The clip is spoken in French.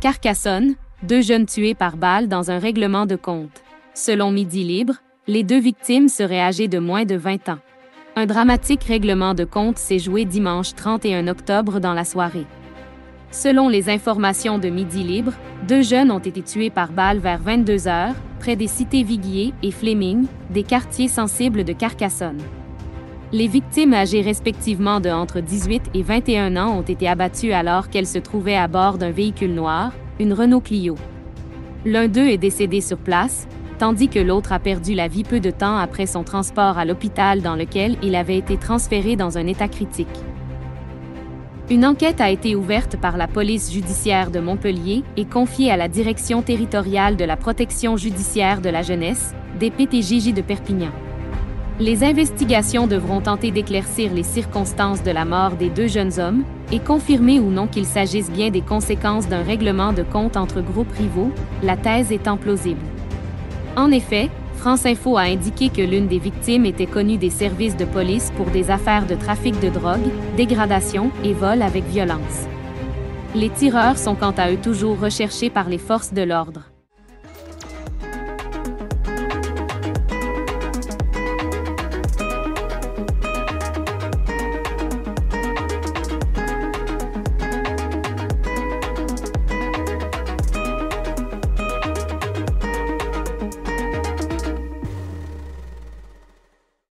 Carcassonne, 2 jeunes tués par balle dans un règlement de compte. Selon Midi Libre, les 2 victimes seraient âgées de moins de 20 ans. Un dramatique règlement de compte s'est joué dimanche 31 octobre dans la soirée. Selon les informations de Midi Libre, 2 jeunes ont été tués par balle vers 22 h, près des cités Viguier et Fleming, des quartiers sensibles de Carcassonne. Les victimes âgées respectivement de entre 18 et 21 ans ont été abattues alors qu'elles se trouvaient à bord d'un véhicule noir, une Renault Clio. L'un d'eux est décédé sur place, tandis que l'autre a perdu la vie peu de temps après son transport à l'hôpital dans lequel il avait été transféré dans un état critique. Une enquête a été ouverte par la police judiciaire de Montpellier et confiée à la Direction territoriale de la protection judiciaire de la jeunesse, DPTJJ de Perpignan. Les investigations devront tenter d'éclaircir les circonstances de la mort des 2 jeunes hommes et confirmer ou non qu'il s'agisse bien des conséquences d'un règlement de compte entre groupes rivaux, la thèse étant plausible. En effet, France Info a indiqué que l'une des victimes était connue des services de police pour des affaires de trafic de drogue, dégradation et vol avec violence. Les tireurs sont quant à eux toujours recherchés par les forces de l'ordre.